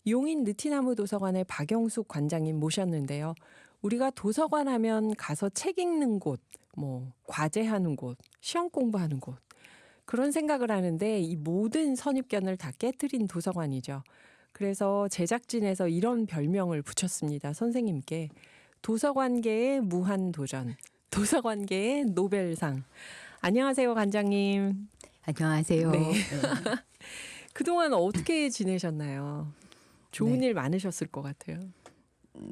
용인 느티나무 도서관의 박영숙 관장님 모셨는데요. 우리가 도서관 하면 가서 책 읽는 곳, 과제하는 곳, 시험 공부하는 곳, 그런 생각을 하는데 이 모든 선입견을 다 깨트린 도서관이죠. 그래서 제작진에서 이런 별명을 붙였습니다. 선생님께. 도서관계의 무한도전, 도서관계의 노벨상. 안녕하세요, 관장님. 안녕하세요. 네. 그동안 어떻게 지내셨나요? 좋은 일 많으셨을 것 같아요.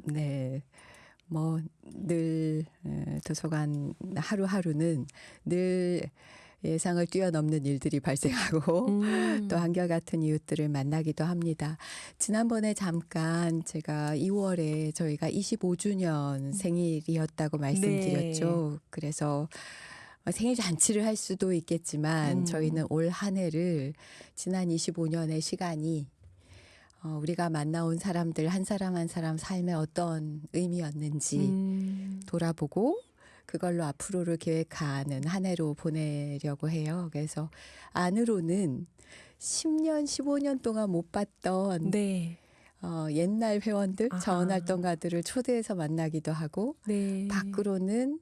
네. 늘 도서관 하루하루는 늘 예상을 뛰어넘는 일들이 발생하고 또 한결같은 이웃들을 만나기도 합니다. 지난번에 잠깐 제가 2월에 저희가 25주년 생일이었다고 말씀드렸죠. 네. 그래서 생일 잔치를 할 수도 있겠지만 저희는 올 한 해를 지난 25년의 시간이 우리가 만나온 사람들 한 사람 한 사람 삶에 어떤 의미였는지 돌아보고 그걸로 앞으로를 계획하는 한 해로 보내려고 해요. 그래서 안으로는 10년, 15년 동안 못 봤던 네. 옛날 회원들, 아하. 자원활동가들을 초대해서 만나기도 하고 네. 밖으로는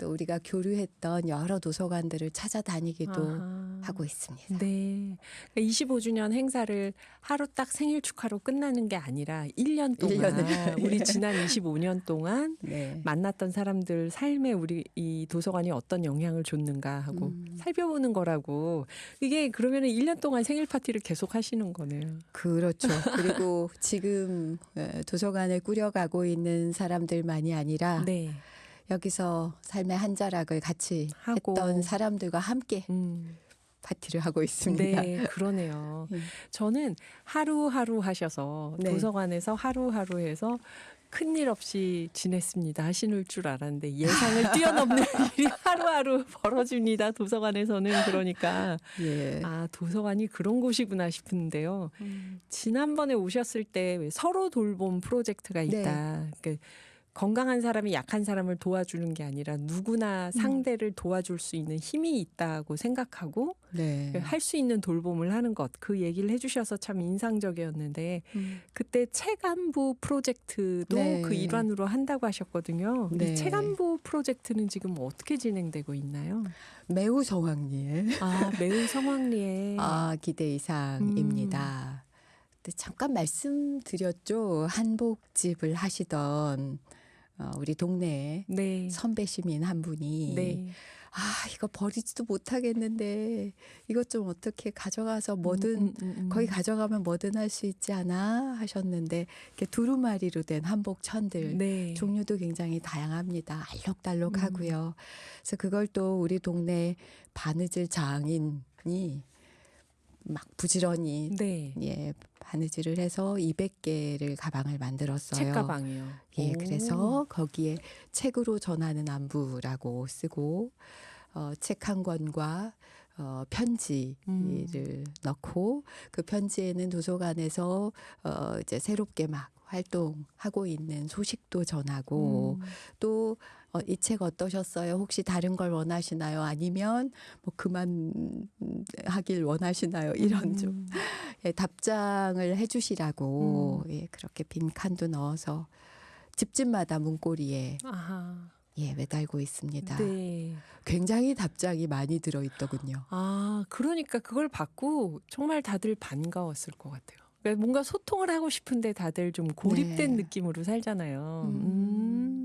또 우리가 교류했던 여러 도서관들을 찾아다니기도 아하. 하고 있습니다. 네. 25주년 행사를 하루 딱 생일 축하로 끝나는 게 아니라 1년 동안 우리 지난 25년 동안 네. 만났던 사람들 삶에 우리 이 도서관이 어떤 영향을 줬는가 하고 살펴보는 거라고. 이게 그러면은 1년 동안 생일 파티를 계속 하시는 거네요. 그렇죠. 그리고 지금 도서관을 꾸려가고 있는 사람들만이 아니라 네. 여기서 삶의 한 자락을 같이 하고. 했던 사람들과 함께 파티를 하고 있습니다. 네, 그러네요. 저는 하루하루 하셔서 네. 도서관에서 하루하루 해서 큰일 없이 지냈습니다 하시는 줄 알았는데 예상을 뛰어넘는 일이 하루하루 벌어집니다. 도서관에서는. 그러니까 예. 도서관이 그런 곳이구나 싶은데요. 지난번에 오셨을 때 왜 서로 돌봄 프로젝트가 있다. 네. 그러니까 건강한 사람이 약한 사람을 도와주는 게 아니라 누구나 상대를 도와줄 수 있는 힘이 있다고 생각하고 네. 할 수 있는 돌봄을 하는 것, 그 얘기를 해주셔서 참 인상적이었는데 그때 체감부 프로젝트도 네. 그 일환으로 한다고 하셨거든요. 네. 이 체감부 프로젝트는 지금 어떻게 진행되고 있나요? 매우 성황리에 매우 성황리에. 기대 이상입니다. 근데 잠깐 말씀드렸죠. 한복집을 하시던 우리 동네 네. 선배 시민 한 분이 네. 이거 버리지도 못하겠는데 이것 좀 어떻게 가져가서 뭐든 거기 가져가면 뭐든 할 수 있지 않아 하셨는데 이렇게 두루마리로 된 한복천들 네. 종류도 굉장히 다양합니다. 알록달록하고요. 그래서 그걸 또 우리 동네 바느질 장인이 막 부지런히 네. 바느질을 해서 200개를 가방을 만들었어요. 책가방이요. 예, 오. 그래서 거기에 책으로 전하는 안부라고 쓰고 책 한 권과 편지를 넣고 그 편지에는 도서관에서 이제 새롭게 막 활동하고 있는 소식도 전하고 또 이 책 어떠셨어요? 혹시 다른 걸 원하시나요? 아니면 그만하길 원하시나요? 이런 좀 답장을 해주시라고 그렇게 빈 칸도 넣어서 집집마다 문고리에 아하. 매달고 있습니다. 네. 굉장히 답장이 많이 들어있더군요. 그러니까 그걸 받고 정말 다들 반가웠을 것 같아요. 그러니까 뭔가 소통을 하고 싶은데 다들 좀 고립된 네. 느낌으로 살잖아요.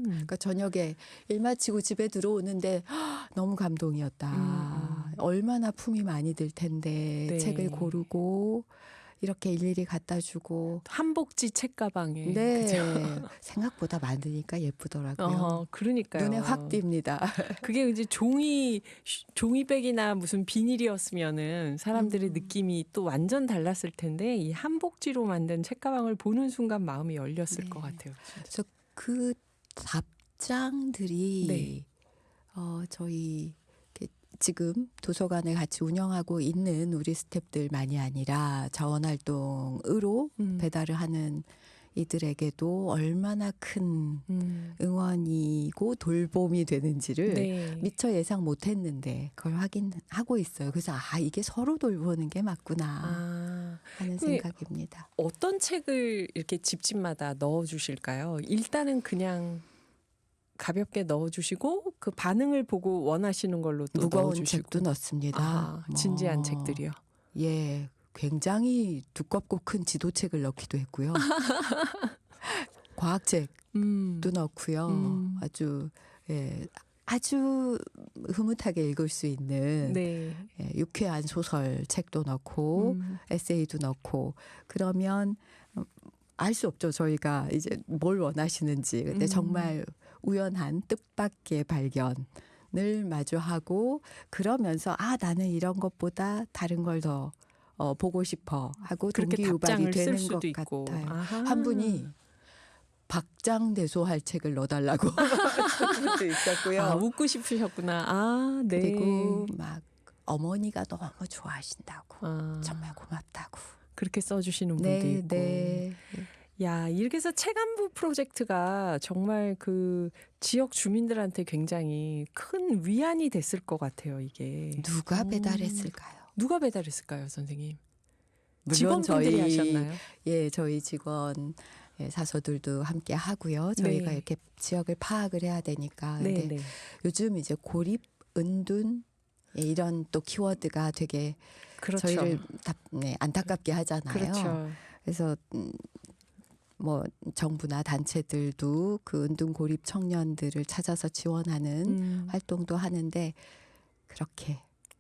그러니까 저녁에 일 마치고 집에 들어오는데 너무 감동이었다. 얼마나 품이 많이 들 텐데 네. 책을 고르고 이렇게 일일이 갖다 주고. 한복지 책가방에. 네. 그죠? 생각보다 많으니까 예쁘더라고요. 그러니까요. 눈에 확 띕니다. 그게 이제 종이백이나 무슨 비닐이었으면은 사람들의 느낌이 또 완전 달랐을 텐데 이 한복지로 만든 책가방을 보는 순간 마음이 열렸을 것 같아요. 진짜. 그래서 그 답장들이 네. 저희 지금 도서관을 같이 운영하고 있는 우리 스태프들만이 아니라 자원활동으로 배달을 하는 이들에게도 얼마나 큰 음. 응원이고 돌봄이 되는지를 네. 미처 예상 못했는데 그걸 확인하고 있어요. 그래서 이게 서로 돌보는 게 맞구나 아, 하는 그 생각입니다. 어떤 책을 이렇게 집집마다 넣어주실까요? 일단은 그냥 가볍게 넣어주시고 그 반응을 보고 원하시는 걸로 또 무거운 넣어주시고. 책도 넣습니다. 아, 진지한 책들이요. 예, 굉장히 두껍고 큰 지도책을 넣기도 했고요. 과학책도 음. 넣고요. 아주 예, 아주 흐뭇하게 읽을 수 있는 네. 예, 유쾌한 소설 책도 넣고 에세이도 넣고 그러면 알 수 없죠. 저희가 이제 뭘 원하시는지. 근데 정말 우연한 뜻밖의 발견을 마주하고 그러면서 나는 이런 것보다 다른 걸 더 보고 싶어 하고 그렇게 동기유발이 답장을 쓸 되는 수도 것 있고. 같아요. 아하. 한 분이 박장대소할 책을 넣어달라고 하신 분도 있었고요. 아, 웃고 싶으셨구나. 아, 네. 그리고 막 어머니가 너무 좋아하신다고 아, 정말 고맙다고. 그렇게 써주시는 분도 네, 있고. 네. 야, 이렇게 해서 체감부 프로젝트가 정말 그 지역 주민들한테 굉장히 큰 위안이 됐을 것 같아요, 이게. 누가 배달했을까요? 누가 배달했을까요, 선생님? 물론 직원분들이 하셨나요? 저희 직원 사서들도 함께 하고요. 저희가 네. 이렇게 지역을 파악을 해야 되니까. 네, 근데 네. 요즘 이제 고립, 은둔 이런 또 키워드가 되게 그렇죠. 저희를 안타깝게 하잖아요. 그렇죠. 그래서 뭐 정부나 단체들도 그 은둔 고립 청년들을 찾아서 지원하는 활동도 하는데 그렇게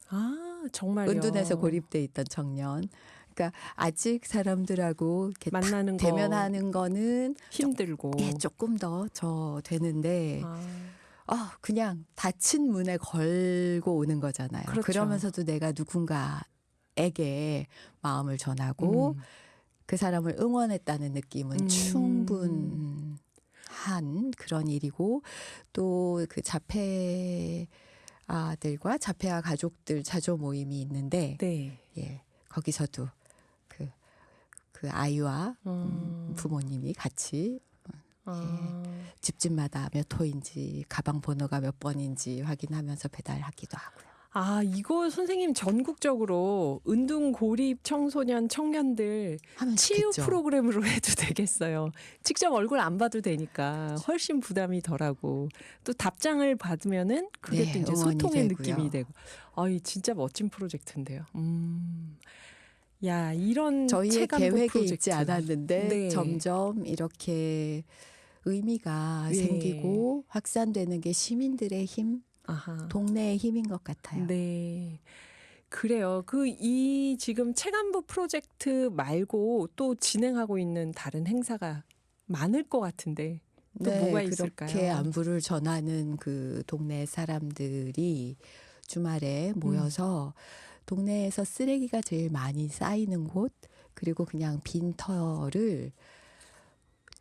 아, 정말요. 은둔해서 고립돼 있던 청년. 그러니까 아직 사람들하고 이렇게 만나는 거 대면하는 거는 힘들고. 조금 더 되는데 아, 그냥 닫힌 문에 걸고 오는 거잖아요. 그렇죠. 그러면서도 내가 누군가에게 마음을 전하고 그 사람을 응원했다는 느낌은 충분한 그런 일이고 또 그 자폐아들과 자폐아 가족들 자조 모임이 있는데 네. 예, 거기서도 그 아이와 부모님이 같이 집집마다 몇 호인지 가방 번호가 몇 번인지 확인하면서 배달하기도 하고요. 아, 이거 선생님 전국적으로 은둔 고립 청소년 청년들 하면 치유 좋겠죠. 프로그램으로 해도 되겠어요. 직접 얼굴 안 봐도 되니까 훨씬 부담이 덜하고 또 답장을 받으면은 그게 네, 또 이제 응원이 소통의 되고요. 느낌이 되고. 이 진짜 멋진 프로젝트인데요. 야, 이런 저희의 체감부 계획에 프로젝트. 있지 않았는데 네. 점점 이렇게 의미가 예. 생기고 확산되는 게 시민들의 힘, 아하. 동네의 힘인 것 같아요. 네. 그래요. 이 지금 체감부 프로젝트 말고 또 진행하고 있는 다른 행사가 많을 것 같은데 또 뭐가 있을까요? 그렇게 안부를 전하는 그 동네 사람들이 주말에 모여서 동네에서 쓰레기가 제일 많이 쌓이는 곳 그리고 그냥 빈터를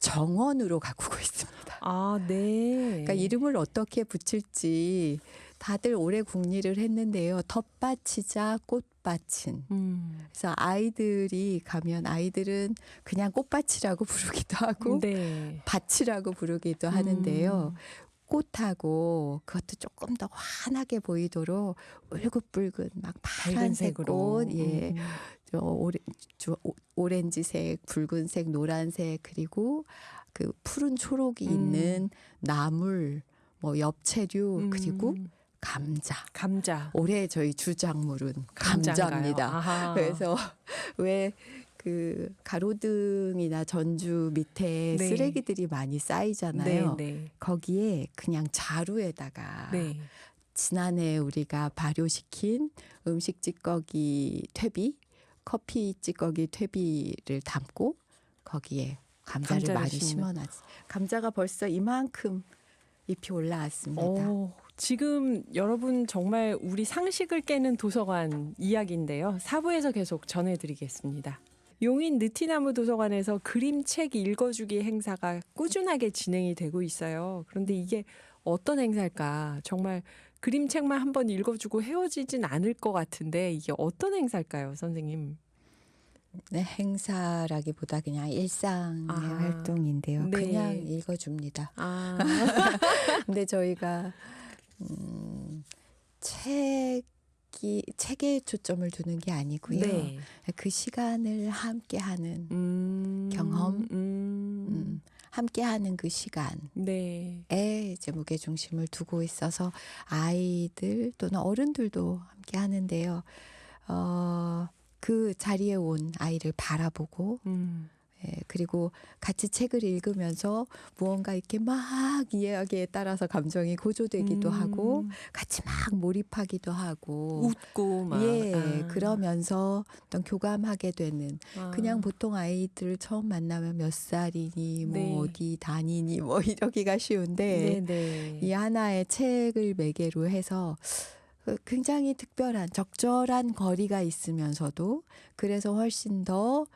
정원으로 가꾸고 있습니다. 아, 네. 그러니까 이름을 어떻게 붙일지 다들 오래 궁리를 했는데요. 텃밭이자 꽃밭은. 그래서 아이들이 가면 아이들은 그냥 꽃밭이라고 부르기도 하고 네. 밭이라고 부르기도 하는데요. 꽃하고 그것도 조금 더 환하게 보이도록 울긋불긋 막 파란색 꽃, 예, 오렌지색, 붉은색, 노란색 그리고 그 푸른 초록이 있는 나물, 뭐 엽채류 그리고 감자. 올해 저희 주작물은 감자입니다. 아하. 그래서 왜 그 가로등이나 전주 밑에 네. 쓰레기들이 많이 쌓이잖아요. 네. 거기에 그냥 자루에다가 네. 지난해 우리가 발효시킨 음식 찌꺼기 퇴비, 커피 찌꺼기 퇴비를 담고 거기에 감자를 많이 심어놨어요. 감자가 벌써 이만큼 잎이 올라왔습니다. 지금 여러분 정말 우리 상식을 깨는 도서관 이야기인데요. 4부에서 계속 전해드리겠습니다. 용인 느티나무 도서관에서 그림책 읽어주기 행사가 꾸준하게 진행이 되고 있어요. 그런데 이게 어떤 행사일까? 정말 그림책만 한번 읽어주고 헤어지진 않을 것 같은데 이게 어떤 행사일까요, 선생님? 네, 행사라기보다 그냥 일상의 아, 활동인데요. 네. 그냥 읽어줍니다. 아, 근데 저희가 책에 초점을 두는 게 아니고요. 네. 그 시간을 함께하는 경험, 함께하는 그 시간에 네. 이제 무게 중심을 두고 있어서 아이들 또는 어른들도 함께 하는데요. 그 자리에 온 아이를 바라보고 그리고 같이 책을 읽으면서 무언가 이렇게 막 이야기에 따라서 감정이 고조되기도 하고 같이 막 몰입하기도 하고 웃고 막. 예, 아. 그러면서 어떤 교감하게 되는 아. 그냥 보통 아이들 처음 만나면 몇 살이니 뭐 네. 어디 다니니 뭐 이러기가 쉬운데 네네. 이 하나의 책을 매개로 해서 굉장히 특별한 적절한 거리가 있으면서도 그래서 훨씬 더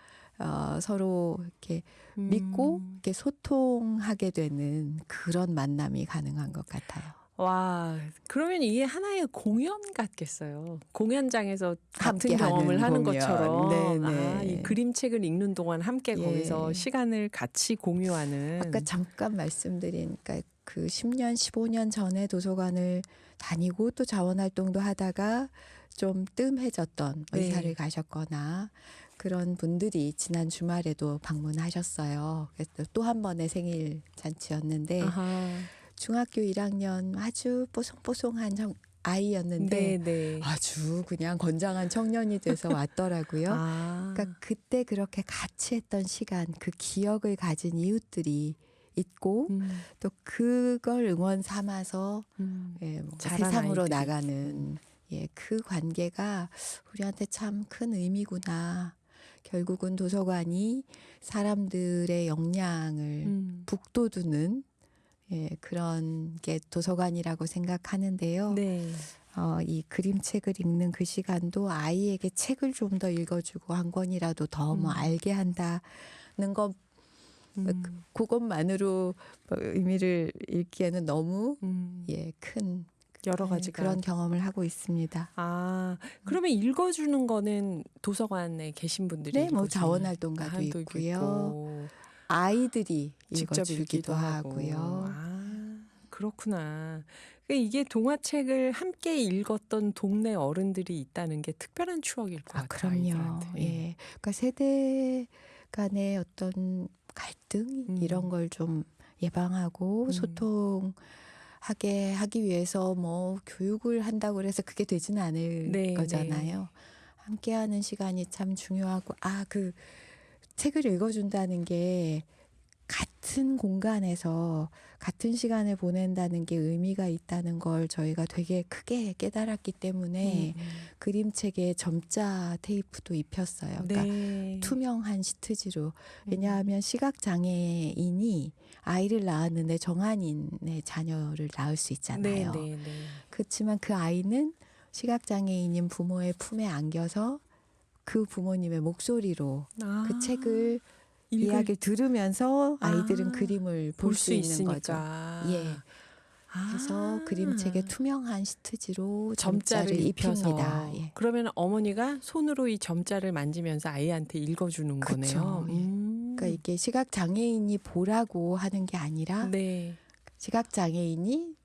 서로 이렇게 믿고 이렇게 소통하게 되는 그런 만남이 가능한 것 같아요. 와, 그러면 이게 하나의 공연 같겠어요. 공연장에서 같은 함께하는 경험을 하는 공연. 것처럼. 아, 네네. 이 그림책을 읽는 동안 함께 거기서 예. 시간을 같이 공유하는. 아까 잠깐 말씀드린 그러니까 그 10년, 15년 전에 도서관을 다니고 또 자원활동도 하다가 좀 뜸해졌던 네. 의사를 가셨거나 그런 분들이 지난 주말에도 방문하셨어요. 그래서 또 한 번의 생일 잔치였는데 아하. 중학교 1학년 아주 뽀송뽀송한 아이였는데 네네. 아주 그냥 건장한 청년이 돼서 왔더라고요. 아. 그러니까 그때 그렇게 같이 했던 시간, 그 기억을 가진 이웃들이 있고 또 그걸 응원 삼아서 예, 뭔가 자란 세상으로 아이들이 나가는 예, 그 관계가 우리한테 참 큰 의미구나. 결국은 도서관이 사람들의 역량을 북돋우는 예, 그런 게 도서관이라고 생각하는데요. 네. 이 그림책을 읽는 그 시간도 아이에게 책을 좀 더 읽어주고 한 권이라도 더 뭐 알게 한다는 것 그것만으로 의미를 읽기에는 너무 예, 큰 여러 가지가. 그런 경험을 하고 있습니다. 아, 그러면 읽어주는 거는 도서관에 계신 분들이 네, 뭐 읽어주는 자원활동가도 한도 있고요. 있고, 아이들이 직접 읽어주기도 읽기도 하고. 하고요. 아, 그렇구나. 그러니까 이게 동화책을 함께 읽었던 동네 어른들이 있다는 게 특별한 추억일 것 같아요. 그럼요. 아이들한테. 예, 그러니까 세대 간의 어떤 갈등 이런 걸 좀 예방하고 소통하게 하기 위해서 뭐 교육을 한다고 해서 그게 되지는 않을 네, 거잖아요. 네. 함께하는 시간이 참 중요하고 그 책을 읽어준다는 게 같은 공간에서 같은 시간을 보낸다는 게 의미가 있다는 걸 저희가 되게 크게 깨달았기 때문에 그림책에 점자 테이프도 입혔어요. 그러니까 네. 투명한 시트지로. 왜냐하면 시각장애인이 아이를 낳았는데 정한인의 자녀를 낳을 수 있잖아요. 네, 네, 네. 그렇지만 그 아이는 시각장애인인 부모의 품에 안겨서 그 부모님의 목소리로 아, 그 책을 읽을 이야기를 들으면서 아이들은 아, 그림을 볼 볼 수 수 있는 거죠. 있으니까. 예. 그래서 아, 그림책에 투명한 시트지로 점자를 점자를 입혀서. 입힙니다. 예. 그러면 어머니가 손으로 이 점자를 만지면서 아이한테 읽어주는 거네요. 그쵸. 예. 그러니까 이게 시각장애인이 보라고 하는 게 아니라 네. 시각장애인이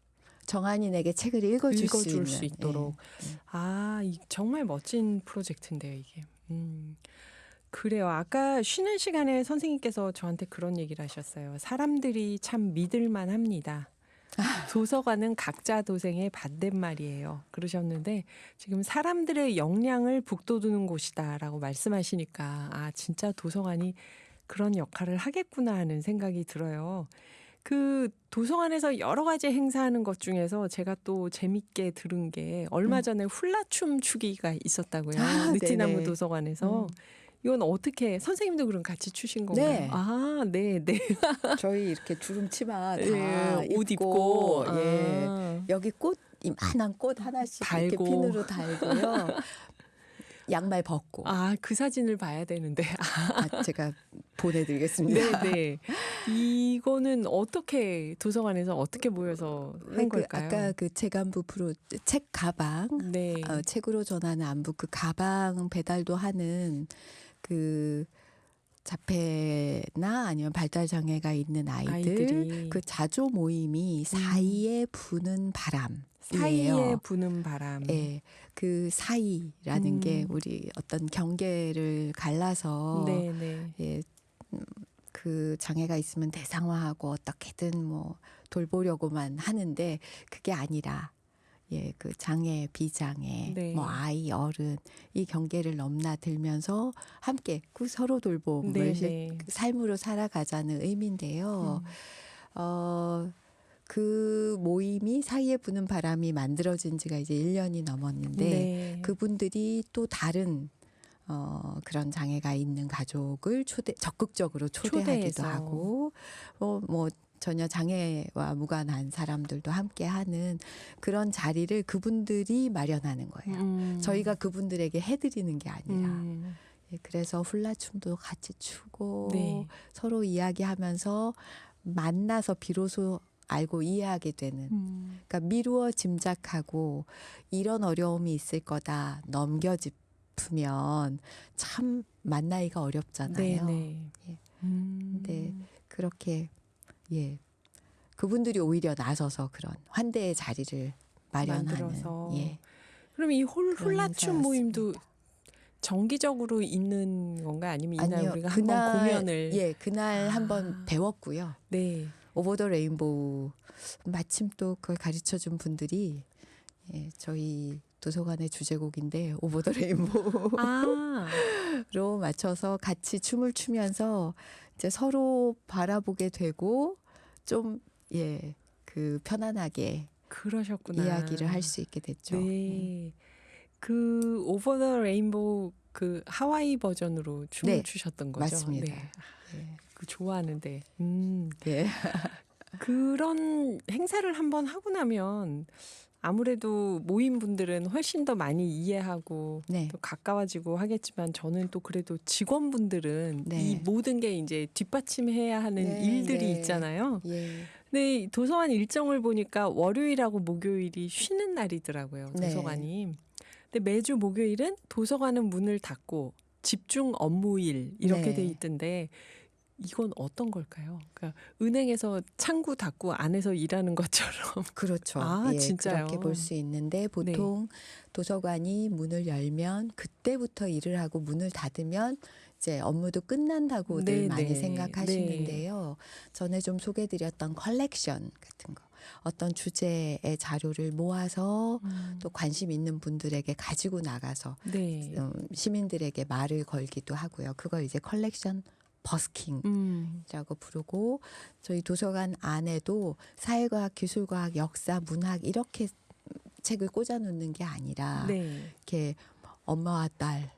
정한인에게 책을 읽어줄 읽어줄 수 수 있는. 있도록. 아, 정말 멋진 프로젝트인데요, 이게. 그래요. 아까 쉬는 시간에 선생님께서 저한테 그런 얘기를 하셨어요. 사람들이 참 믿을만 합니다. 도서관은 각자 도생의 반대말이에요. 그러셨는데 지금 사람들의 역량을 북돋우는 곳이다라고 말씀하시니까 진짜 도서관이 그런 역할을 하겠구나 하는 생각이 들어요. 그 도서관에서 여러 가지 행사하는 것 중에서 제가 또 재밌게 들은 게 얼마 전에 훌라춤 추기가 있었다고요. 느티나무 네네. 도서관에서. 이건 어떻게 선생님도 그럼 같이 추신 건가요? 네. 아, 네, 네. 저희 이렇게 주름 치마 다 예, 옷 입고 예. 여기 이만한 꽃 하나씩 이렇게 달고. 핀으로 달고요. 양말 벗고. 그 사진을 봐야 되는데. 제가 보내드리겠습니다. 네, 네. 이거는 어떻게 도서관에서 어떻게 모여서 한 걸까요? 아까 그 책안부 책 가방, 네. 책으로 전하는 안부 그 가방 배달도 하는 그 자폐나 아니면 발달 장애가 있는 아이들 아이들이 그 자조 모임이 사이에 부는 바람이에요. 사이에 부는 바람. 예, 그 사이라는 게 음. 우리 어떤 경계를 갈라서 네네. 예, 그 장애가 있으면 대상화하고 어떻게든 뭐 돌보려고만 하는데 그게 아니라 예, 그 장애, 비장애, 네. 뭐 아이, 어른 이 경계를 넘나들면서 함께 그 서로 돌봄을 네네. 삶으로 살아가자는 의미인데요. 어, 그 모임이 사이에 부는 바람이 만들어진 지가 이제 1년이 넘었는데 네. 그분들이 또 다른 그런 장애가 있는 가족을 적극적으로 초대하기도 초대해서. 하고 뭐 전혀 장애와 무관한 사람들도 함께 하는 그런 자리를 그분들이 마련하는 거예요. 저희가 그분들에게 해드리는 게 아니라. 예, 그래서 훌라춤도 같이 추고 네. 서로 이야기하면서 만나서 비로소 알고 이해하게 되는 그러니까 미루어 짐작하고 이런 어려움이 있을 거다 넘겨짚으면 참 만나기가 어렵잖아요. 네네. 예. 근데 그렇게 예 그분들이 오히려 나서서 그런 환대의 자리를 마련하는 만들어서. 예 그럼 이 그런 훌라춤 모임도 행사였습니다. 정기적으로 있는 건가? 아니면 이날 아니요 우리가 한번 그날 공연을. 예 그날 한번 아. 배웠고요. 네. 오버 더 레인보우 마침 또 그걸 가르쳐 준 분들이 예, 저희 도서관의 주제곡인데 오버 더 레인보우로 아. 맞춰서 같이 춤을 추면서 이제 서로 바라보게 되고 좀 예, 그 편안하게 그러셨구나. 이야기를 할 수 있게 됐죠. 네. 그 오버 더 레인보우 그 하와이 버전으로 춤을 네, 추셨던 거죠? 맞습니다. 네. 예. 그 좋아하는데. 예. 그런 행사를 한번 하고 나면 아무래도 모인 분들은 훨씬 더 많이 이해하고 네. 또 가까워지고 하겠지만 저는 또 그래도 직원분들은 네. 이 모든 게 이제 뒷받침해야 하는 네, 일들이 네. 있잖아요. 예. 근데 이 도서관 일정을 보니까 월요일하고 목요일이 쉬는 날이더라고요. 네. 도서관이. 근데 매주 목요일은 도서관은 문을 닫고 집중 업무일 이렇게 돼 네. 있던데 이건 어떤 걸까요? 그러니까 은행에서 창구 닫고 안에서 일하는 것처럼. 그렇죠. 아, 예, 진짜요? 그렇게 볼 수 있는데 네. 보통 도서관이 문을 열면 그때부터 일을 하고 문을 닫으면 이제 업무도 끝난다고들 많이 네네. 네. 생각하시는데요. 전에 좀 소개드렸던 컬렉션 같은 거. 어떤 주제의 자료를 모아서 또 관심 있는 분들에게 가지고 나가서 네. 시민들에게 말을 걸기도 하고요. 그걸 이제 컬렉션 버스킹 라고 부르고 저희 도서관 안에도 사회과학, 기술과학, 역사, 문학 이렇게 책을 꽂아 놓는 게 아니라 네. 이렇게 엄마와 딸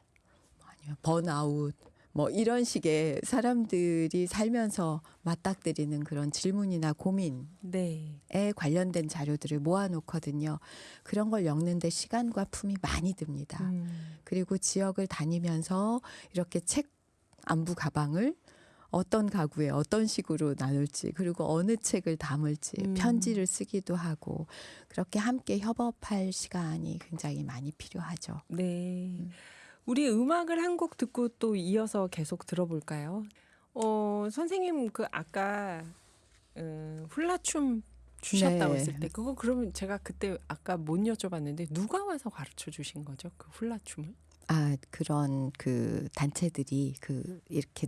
아니면 번아웃 뭐 이런 식의 사람들이 살면서 맞닥뜨리는 그런 질문이나 고민에 네. 관련된 자료들을 모아 놓거든요. 그런 걸 읽는데 시간과 품이 많이 듭니다. 그리고 지역을 다니면서 이렇게 책 안부 가방을 어떤 가구에 어떤 식으로 나눌지 그리고 어느 책을 담을지 편지를 쓰기도 하고 그렇게 함께 협업할 시간이 굉장히 많이 필요하죠. 네. 우리 음악을 한 곡 듣고 또 이어서 계속 들어볼까요? 선생님 그 아까 훌라춤 주셨다고 네. 했을 때 그거 그러면 제가 그때 아까 못 여쭤봤는데 누가 와서 가르쳐 주신 거죠? 그 훌라춤을? 아 그런 그 단체들이 그 이렇게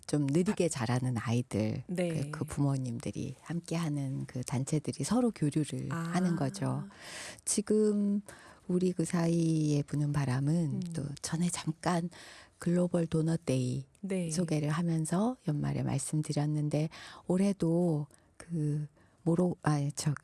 좀 느리게 자라는 아이들 네. 그 부모님들이 함께하는 그 단체들이 서로 교류를 하는 거죠. 지금 우리 그 사이에 부는 바람은 또 전에 잠깐 글로벌 도넛 데이 네. 소개를 하면서 연말에 말씀드렸는데 올해도 그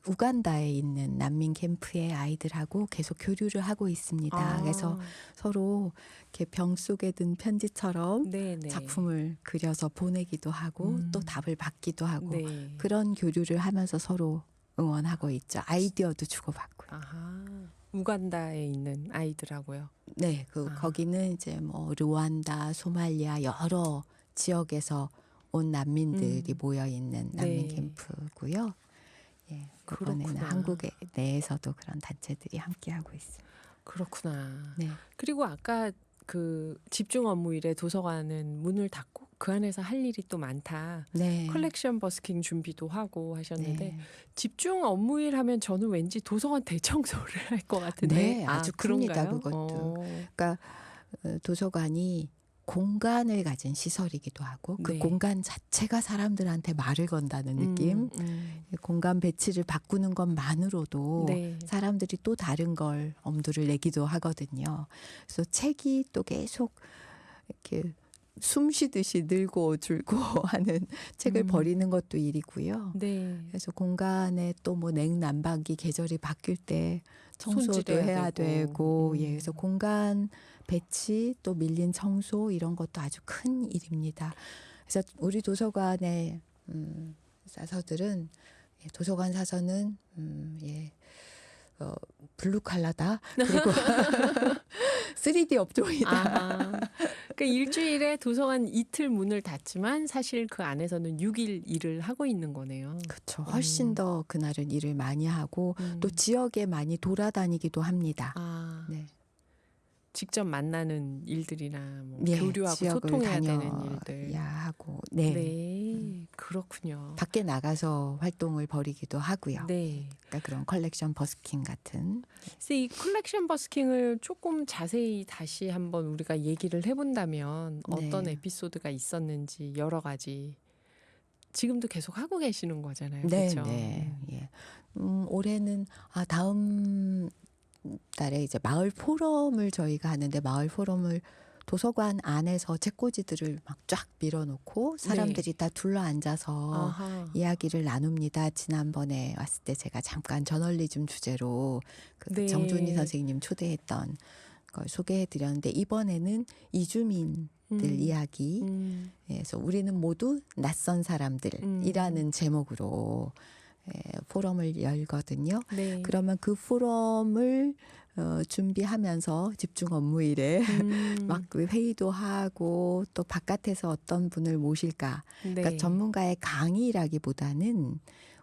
우간다에 있는 난민 캠프의 아이들하고 계속 교류를 하고 있습니다. 그래서 서로 이렇게 병 속에 든 편지처럼 네네. 작품을 그려서 보내기도 하고 또 답을 받기도 하고 네. 그런 교류를 하면서 서로 응원하고 있죠. 아이디어도 주고받고요. 아하. 우간다에 있는 아이들하고요. 네, 거기는 이제 뭐 르완다, 소말리아 여러 지역에서 온 난민들이 모여 있는 난민 네. 캠프고요. 예, 이번에는 그렇구나. 한국 내에서도 그런 단체들이 함께 하고 있습니다. 그렇구나. 네, 그리고 아까 그 집중 업무일에 도서관은 문을 닫고 그 안에서 할 일이 또 많다. 네. 컬렉션 버스킹 준비도 하고 하셨는데 네. 집중 업무일 하면 저는 왠지 도서관 대청소를 할 것 같은데. 네, 아주 큽니다, 그런가요? 그것도. 그러니까 도서관이 공간을 가진 시설이기도 하고 그 네. 공간 자체가 사람들한테 말을 건다는 느낌. 공간 배치를 바꾸는 것만으로도 네. 사람들이 또 다른 걸 엄두를 내기도 하거든요. 그래서 책이 또 계속 이렇게 숨 쉬듯이 늘고 줄고 하는 책을 버리는 것도 일이고요. 네. 그래서 공간에 또 뭐 냉난방기 계절이 바뀔 때 청소도 손질해야 해야 되고. 되고, 예, 그래서 공간 배치 또 밀린 청소 이런 것도 아주 큰 일입니다. 그래서 우리 도서관의 사서들은 도서관 사서는 예, 블루 칼라다. 그리고 3D 업종이다. 아하. 그러니까 일주일에 도서관 이틀 문을 닫지만 사실 그 안에서는 6일 일을 하고 있는 거네요. 그렇죠. 훨씬 더 그날은 일을 많이 하고 또 지역에 많이 돌아다니기도 합니다. 아, 네. 직접 만나는 일들이나 뭐 예, 교류하고 지역을 소통해야 되는 일들. 다녀야 하고, 네. 네, 그렇군요. 밖에 나가서 활동을 벌이기도 하고요. 네. 그러니까 그런 컬렉션 버스킹 같은. 그래서 이 컬렉션 버스킹을 조금 자세히 다시 한번 우리가 얘기를 해본다면 어떤 네. 에피소드가 있었는지 여러 가지 지금도 계속 하고 계시는 거잖아요. 네, 그렇죠? 네. 예. 올해는 다음 달에 이제 마을 포럼을 저희가 하는데, 마을 포럼을 도서관 안에서 책꽂이들을 막 쫙 밀어놓고 사람들이 다 둘러 앉아서 아하. 이야기를 나눕니다. 지난번에 왔을 때 제가 잠깐 저널리즘 주제로 그 네. 정준희 선생님 초대했던 걸 소개해 드렸는데, 이번에는 이주민들 이야기. 예, 그래서 우리는 모두 낯선 사람들이라는 제목으로 포럼을 열거든요. 네. 그러면 그 포럼을 준비하면서 집중 업무일에 막 회의도 하고, 또 바깥에서 어떤 분을 모실까. 네. 그러니까 전문가의 강의라기보다는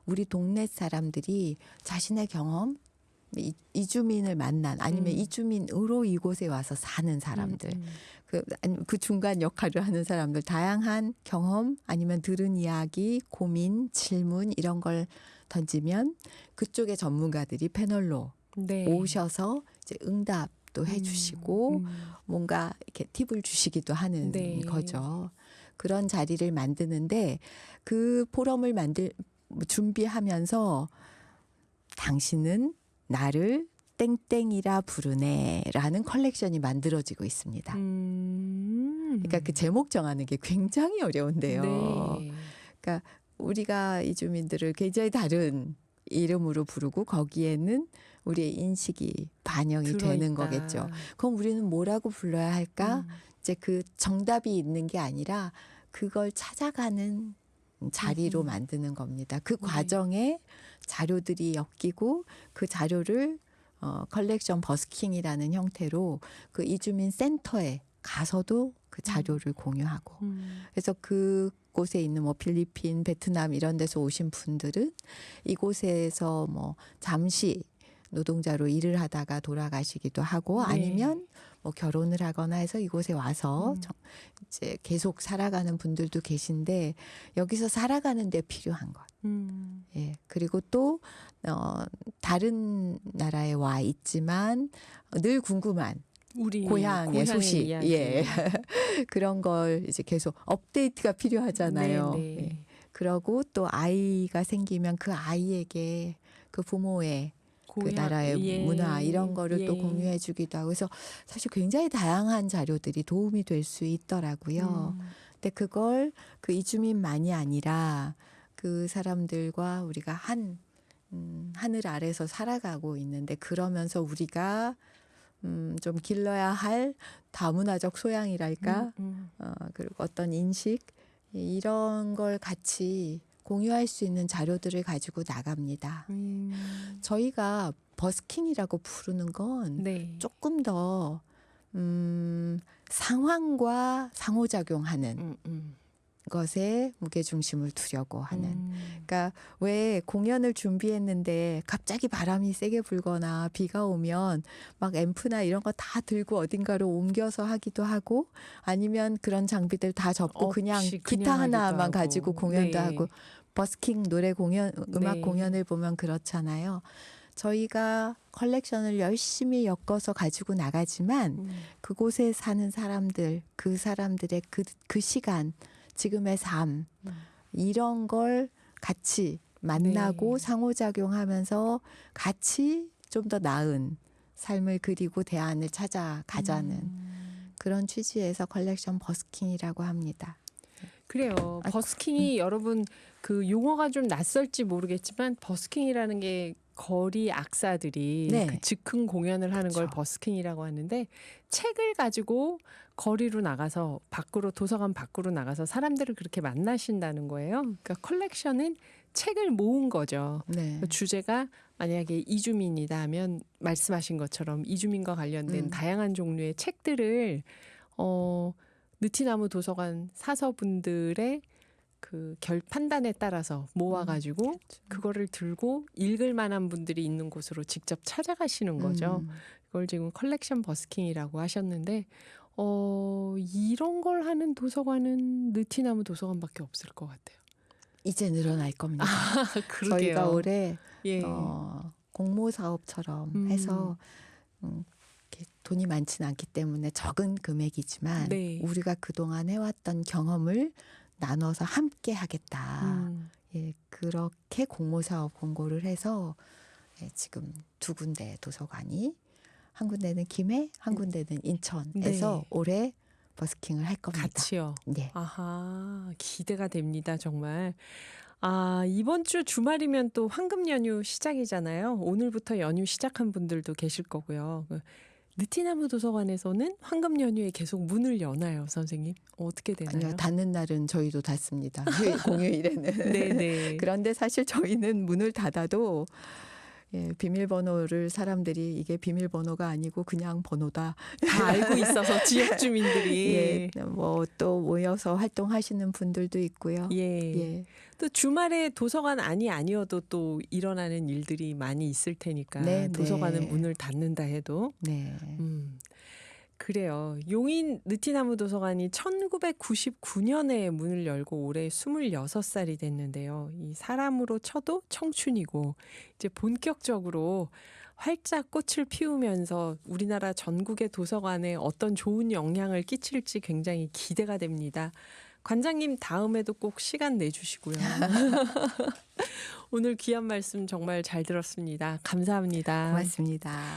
우리 동네 사람들이 자신의 경험, 이주민을 만난, 아니면 이주민으로 이곳에 와서 사는 사람들, 그 중간 역할을 하는 사람들, 다양한 경험 아니면 들은 이야기, 고민, 질문 이런 걸 던지면 그쪽의 전문가들이 패널로 네. 오셔서 이제 응답도 해주시고 뭔가 이렇게 팁을 주시기도 하는 네. 거죠. 그런 자리를 만드는데, 그 포럼을 준비하면서 당신은 나를 땡땡이라 부르네라는 컬렉션이 만들어지고 있습니다. 그러니까 그 제목 정하는 게 굉장히 어려운데요. 네. 그러니까 우리가 이주민들을 굉장히 다른 이름으로 부르고 거기에는 우리의 인식이 반영이 되는 거겠죠. 그럼 우리는 뭐라고 불러야 할까? 이제 그 정답이 있는 게 아니라 그걸 찾아가는 자리로 만드는 겁니다. 그 과정에 자료들이 엮이고 그 자료를 컬렉션 버스킹이라는 형태로 그 이주민 센터에 가서도 그 자료를 공유하고, 그래서 그곳에 있는 뭐 필리핀, 베트남 이런 데서 오신 분들은 이곳에서 뭐 잠시 노동자로 일을 하다가 돌아가시기도 하고, 네. 아니면 뭐 결혼을 하거나 해서 이곳에 와서 이제 계속 살아가는 분들도 계신데, 여기서 살아가는 데 필요한 것. 예. 그리고 또 다른 나라에 와 있지만 늘 궁금한 우리 고향의 소식, 이야기. 예. 그런 걸 이제 계속 업데이트가 필요하잖아요. 네, 네. 예. 그러고 또 아이가 생기면 그 아이에게 그 부모의 그 나라의 문화 이런 거를 또 공유해 주기도 하고, 그래서 사실 굉장히 다양한 자료들이 도움이 될 수 있더라고요. 근데 그걸 그 이주민만이 아니라 그 사람들과 우리가 하늘 아래서 살아가고 있는데, 그러면서 우리가 좀 길러야 할 다문화적 소양이랄까, 그리고 어떤 인식 이런 걸 같이 공유할 수 있는 자료들을 가지고 나갑니다. 저희가 버스킹이라고 부르는 건 네. 조금 더 상황과 상호작용하는 것에 무게 중심을 두려고 하는. 음. 그러니까 왜 공연을 준비했는데 갑자기 바람이 세게 불거나 비가 오면 막 앰프나 이런 거 다 들고 어딘가로 옮겨서 하기도 하고, 아니면 그런 장비들 다 접고 그냥 없이 기타 그냥 하기도 하나만 하고. 가지고 공연도 네. 하고, 버스킹 노래 공연, 음악 네. 공연을 보면 그렇잖아요. 저희가 컬렉션을 열심히 엮어서 가지고 나가지만 음. 그곳에 사는 사람들, 그 사람들의 그 시간, 지금의 삶, 음. 이런 걸 같이 만나고 네. 상호작용하면서 같이 좀 더 나은 삶을 그리고 대안을 찾아가자는 그런 취지에서 컬렉션 버스킹이라고 합니다. 그래요. 버스킹이 여러분 그 용어가 좀 낯설지 모르겠지만 버스킹이라는 게 거리 악사들이 네. 그 즉흥 공연을 하는 걸 그쵸. 버스킹이라고 하는데, 책을 가지고 거리로 나가서 밖으로, 도서관 밖으로 나가서 사람들을 그렇게 만나신다는 거예요. 그러니까 컬렉션은 책을 모은 거죠. 네. 그 주제가 만약에 이주민이다 하면 말씀하신 것처럼 이주민과 관련된 다양한 종류의 책들을 느티나무 도서관 사서분들의 그 판단에 따라서 모아가지고 그렇죠. 그거를 들고 읽을 만한 분들이 있는 곳으로 직접 찾아가시는 거죠. 그걸 지금 컬렉션 버스킹이라고 하셨는데, 이런 걸 하는 도서관은 느티나무 도서관밖에 없을 것 같아요. 이제 늘어날 겁니다. 그러게요. 저희가 올해 예. 공모 사업처럼 해서 이렇게 돈이 많지는 않기 때문에 적은 금액이지만 네. 우리가 그동안 해왔던 경험을 나눠서 함께 하겠다. 예, 그렇게 공모 사업 공고를 해서 지금 두 군데 도서관이, 한 군데는 김해, 한 군데는 인천에서 네. 올해 버스킹을 할 겁니다. 같이요. 네. 아하, 기대가 됩니다, 정말. 아, 이번 주 주말이면 또 황금 연휴 시작이잖아요. 오늘부터 연휴 시작한 분들도 계실 거고요. 느티나무 도서관에서는 황금 연휴에 계속 문을 여나요, 선생님? 어떻게 되나요? 아니요, 닫는 날은 저희도 닫습니다. 공휴일에는. 네네. 그런데 사실 저희는 문을 닫아도 비밀번호를 사람들이 이게 비밀번호가 아니고 그냥 번호다. 다 알고 있어서 지역 주민들이. 예, 뭐 또 모여서 활동하시는 분들도 있고요. 예. 예. 또 주말에 도서관 아니어도 또 일어나는 일들이 많이 있을 테니까 네, 도서관은 네. 문을 닫는다 해도. 네. 그래요. 용인 느티나무 도서관이 1999년에 문을 열고 올해 26살이 됐는데요. 이 사람으로 쳐도 청춘이고 이제 본격적으로 활짝 꽃을 피우면서 우리나라 전국의 도서관에 어떤 좋은 영향을 끼칠지 굉장히 기대가 됩니다. 관장님 다음에도 꼭 시간 내주시고요. 오늘 귀한 말씀 정말 잘 들었습니다. 감사합니다. 고맙습니다.